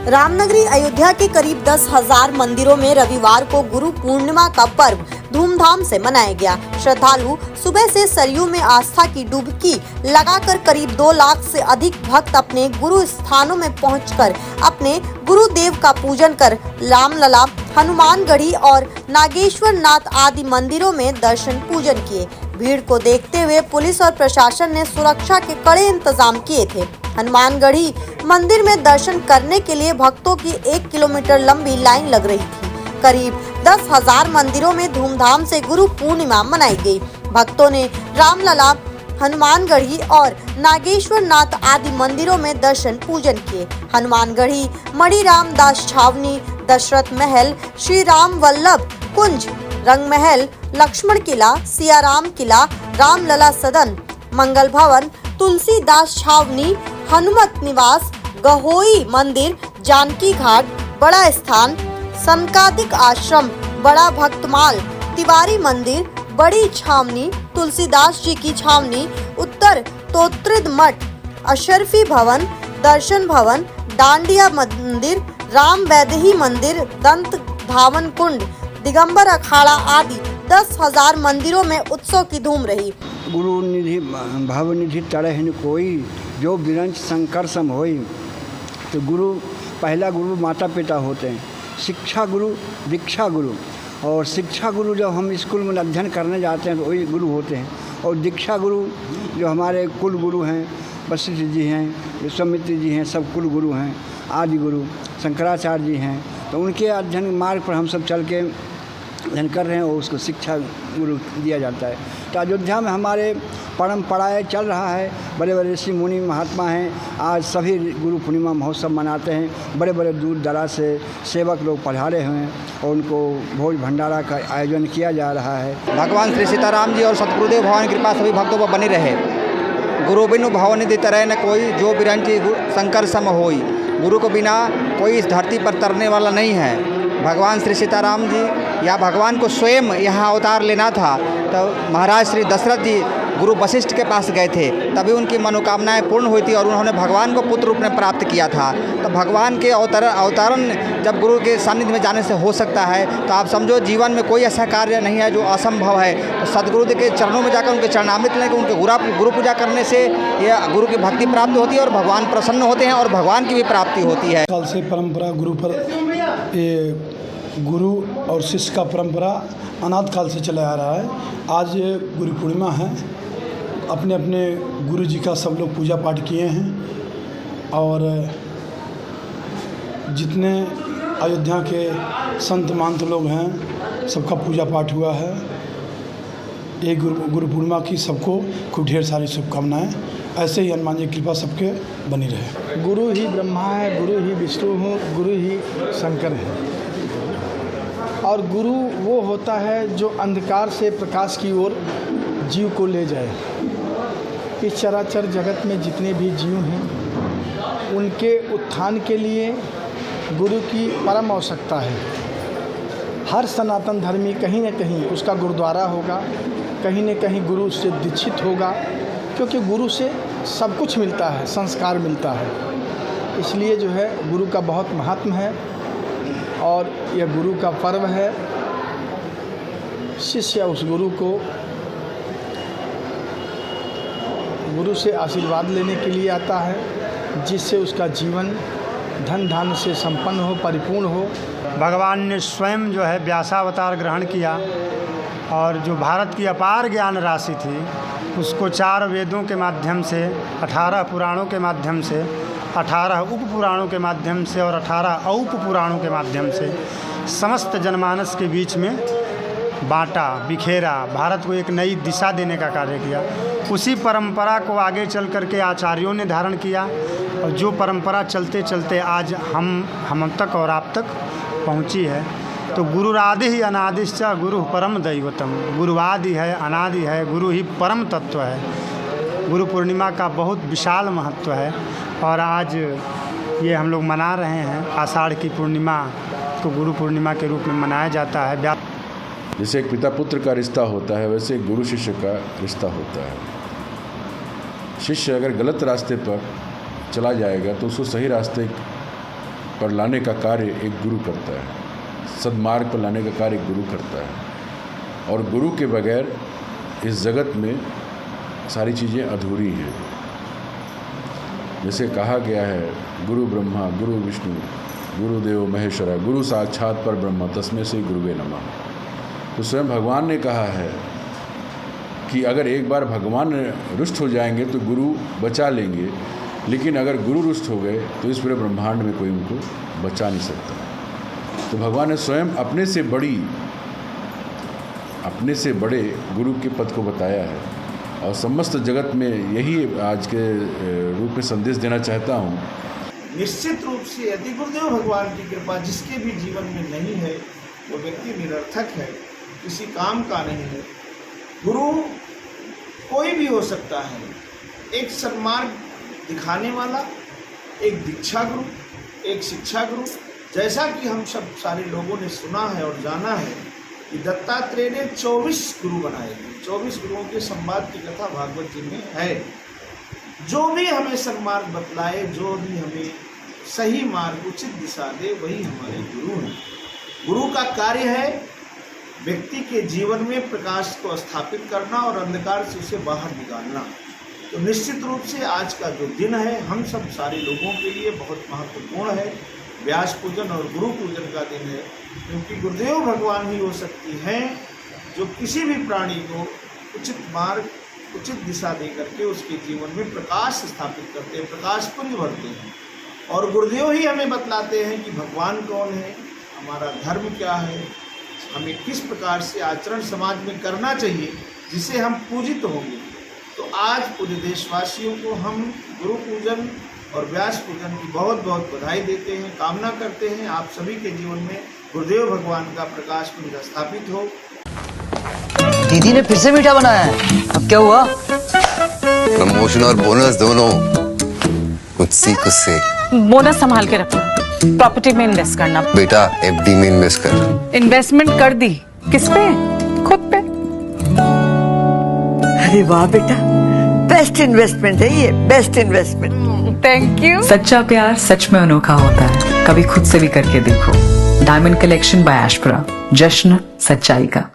रामनगरी अयोध्या के करीब 10,000 मंदिरों में रविवार को गुरु पूर्णिमा का पर्व धूमधाम से मनाया गया। श्रद्धालु सुबह से सरयू में आस्था की डुबकी लगाकर करीब 2 लाख से अधिक भक्त अपने गुरु स्थानों में पहुंचकर अपने गुरुदेव का पूजन कर रामलला, हनुमानगढ़ी और नागेश्वर नाथ आदि मंदिरों में दर्शन पूजन किए। भीड़ को देखते हुए पुलिस और प्रशासन ने सुरक्षा के कड़े इंतजाम किए थे। हनुमानगढ़ी मंदिर में दर्शन करने के लिए भक्तों की 1 किलोमीटर लंबी लाइन लग रही थी। करीब 10,000 मंदिरों में धूमधाम से गुरु पूर्णिमा मनाई गई। भक्तों ने रामलला, हनुमानगढ़ी और नागेश्वर नाथ आदि मंदिरों में दर्शन पूजन किए। हनुमानगढ़ी मणिराम दास छावनी, दशरथ महल, श्री राम वल्लभ कुंज, रंग महल, लक्ष्मण किला, सियाराम किला, रामलला सदन, मंगल भवन, तुलसीदास छावनी, हनुमत निवास, गहोई मंदिर, जानकी घाट, बड़ा स्थान, सनकादिक आश्रम, बड़ा भक्तमाल, तिवारी मंदिर, बड़ी छावनी, तुलसीदास जी की छावनी, उत्तर तोत्रिद मठ, अशरफी भवन, दर्शन भवन, डांडिया मंदिर, राम वैदेही मंदिर, दंत धावन कुंड, दिगंबर अखाड़ा आदि 10,000 मंदिरों में उत्सव की धूम रही। गुरु निधि भवनिधि तरह न कोई, जो बिरंच शंकर सम होई। तो गुरु, पहला गुरु माता पिता होते हैं, शिक्षा गुरु, दीक्षा गुरु। और शिक्षा गुरु जब हम स्कूल में अध्ययन करने जाते हैं तो वही गुरु होते हैं। और दीक्षा गुरु जो हमारे कुल गुरु हैं, वशिष्ठ जी हैं, विश्वामित्र जी हैं, सब कुल गुरु हैं। आदि गुरु शंकराचार्य जी हैं। तो उनके अध्ययन मार्ग पर हम सब चल के अध्ययन कर रहे हैं और उसको शिक्षा गुरु दिया जाता है। तो अयोध्या में हमारे परंपराएं चल रहा है। बड़े बड़े ऋषि मुनि महात्मा हैं, आज सभी गुरु पूर्णिमा महोत्सव मनाते हैं। बड़े बड़े दूर दराज से सेवक लोग पधारे हुए हैं और उनको भोज भंडारा का आयोजन किया जा रहा है। भगवान श्री सीताराम जी और सतगुरुदेव भगवान की कृपा सभी भक्तों पर बनी रहे। गुरु बिनु भवनिधि तरह न कोई, जो बिरंची शंकर सम होई। गुरु को बिना कोई इस धरती पर तरने वाला नहीं है। भगवान श्री सीताराम जी या भगवान को स्वयं यहाँ अवतार लेना था तो महाराज श्री दशरथ जी गुरु वशिष्ठ के पास गए थे, तभी उनकी मनोकामनाएं पूर्ण हुई थी और उन्होंने भगवान को पुत्र रूप में प्राप्त किया था। तो भगवान के अवतरण जब गुरु के सानिध्य में जाने से हो सकता है तो आप समझो जीवन में कोई ऐसा कार्य नहीं है जो असंभव है। तो सदगुरु के चरणों में जाकर उनके चरणामृत लेकर उनके गुरु पूजा करने से यह गुरु की भक्ति प्राप्त होती है और भगवान प्रसन्न होते हैं और भगवान की भी प्राप्ति होती है। काल से परंपरा गुरु और शिष्य का परंपरा अनाद काल से चला आ रहा है। आज गुरु पूर्णिमा है। अपने अपने गुरु जी का सब लोग पूजा पाठ किए हैं और जितने अयोध्या के संत महंत लोग हैं सबका पूजा पाठ हुआ है। ये गुरु पूर्णिमा की सबको खूब ढेर सारी शुभकामनाएं। ऐसे ही हनुमान जी की कृपा सबके बनी रहे। गुरु ही ब्रह्मा है, गुरु ही विष्णु हो, गुरु ही शंकर है। और गुरु वो होता है जो अंधकार से प्रकाश की ओर जीव को ले जाए। इस चराचर जगत में जितने भी जीव हैं उनके उत्थान के लिए गुरु की परम आवश्यकता है। हर सनातन धर्मी कहीं न कहीं उसका गुरुद्वारा होगा, कहीं न कहीं गुरु से दीक्षित होगा, क्योंकि गुरु से सब कुछ मिलता है, संस्कार मिलता है। इसलिए जो है गुरु का बहुत महात्म है और यह गुरु का पर्व है। शिष्य उस गुरु को गुरु से आशीर्वाद लेने के लिए आता है, जिससे उसका जीवन धन धान्य से संपन्न हो, परिपूर्ण हो। भगवान ने स्वयं जो है व्यासावतार ग्रहण किया और जो भारत की अपार ज्ञान राशि थी उसको 4 वेदों के माध्यम से, 18 पुराणों के माध्यम से, 18 उप पुराणों के माध्यम से और 18 औप पुराणों के माध्यम से समस्त जनमानस के बीच में बांटा, बिखेरा, भारत को एक नई दिशा देने का कार्य किया। उसी परंपरा को आगे चल कर के आचार्यों ने धारण किया और जो परंपरा चलते चलते आज हम तक और आप तक पहुंची है। तो गुरुरादि ही अनादिश्च गुरु परम दैवतम। गुरुवादि है, अनादि है, गुरु ही परम तत्व है। गुरु पूर्णिमा का बहुत विशाल महत्व है और आज ये हम लोग मना रहे हैं। आषाढ़ की पूर्णिमा को गुरु पूर्णिमा के रूप में मनाया जाता है। जैसे एक पिता पुत्र का रिश्ता होता है वैसे एक गुरु शिष्य का रिश्ता होता है। शिष्य अगर गलत रास्ते पर चला जाएगा तो उसको सही रास्ते पर लाने का कार्य एक गुरु करता है, सद्मार्ग पर लाने का कार्य एक गुरु करता है। और गुरु के बगैर इस जगत में सारी चीज़ें अधूरी हैं। जैसे कहा गया है, गुरु ब्रह्मा गुरु विष्णु गुरुदेव महेश्वरा, गुरु साक्षात पर ब्रह्म तस्मै श्री गुरुवे नमः। तो स्वयं भगवान ने कहा है कि अगर एक बार भगवान रुष्ट हो जाएंगे तो गुरु बचा लेंगे, लेकिन अगर गुरु रुष्ट हो गए तो इस पूरे ब्रह्मांड में कोई उनको बचा नहीं सकता। तो भगवान ने स्वयं अपने से बड़े गुरु के पद को बताया है, और समस्त जगत में यही आज के रूप में संदेश देना चाहता हूँ। निश्चित रूप से यदि गुरुदेव भगवान की कृपा जिसके भी जीवन में नहीं है वो व्यक्ति निरर्थक है, किसी काम का नहीं है। गुरु कोई भी हो सकता है, एक सन्मार्ग दिखाने वाला, एक दीक्षा गुरु, एक शिक्षा गुरु। जैसा कि हम सब सारे लोगों ने सुना है और जाना है कि दत्तात्रेय ने 24 गुरु बनाए थे। 24 गुरुओं के संवाद की कथा भागवत जी में है। जो भी हमें सन्मार्ग बतलाए, जो भी हमें सही मार्ग उचित दिशा दे, वही हमारे गुरु हैं। गुरु का कार्य है व्यक्ति के जीवन में प्रकाश को स्थापित करना और अंधकार से उसे बाहर निकालना। तो निश्चित रूप से आज का जो दिन है हम सब सारे लोगों के लिए बहुत महत्वपूर्ण है। व्यास पूजन और गुरु पूजन का दिन है, क्योंकि गुरुदेव भगवान ही हो सकती हैं जो किसी भी प्राणी को उचित मार्ग उचित दिशा दे करके उसके जीवन में प्रकाश स्थापित करते हैं, प्रकाश पुंज भरते हैं। और गुरुदेव ही हमें बतलाते हैं कि भगवान कौन है, हमारा धर्म क्या है, हमें किस प्रकार से आचरण समाज में करना चाहिए जिससे हम पूजित होंगे। तो आज पूरे देशवासियों को हम गुरु पूजन और व्यास पूजन की बहुत बहुत बधाई देते हैं। कामना करते हैं आप सभी के जीवन में गुरुदेव भगवान का प्रकाश पुंज स्थापित हो। दीदी ने फिर से मीठा बनाया है, अब क्या हुआ? प्रमोशन और बोनस दोनों कुछ से। बोनस संभाल के रखना, प्रॉपर्टी में इन्वेस्ट करना। बेटा एफडी में इन्वेस्ट कर। इन्वेस्टमेंट कर दी, किस पे? खुद पे। अरे वाह बेटा, बेस्ट इन्वेस्टमेंट है ये, बेस्ट इन्वेस्टमेंट। Thank you. सच्चा प्यार सच में अनोखा होता है, कभी खुद से भी करके देखो। डायमंड कलेक्शन बाय एशप्रा, जश्न सच्चाई का।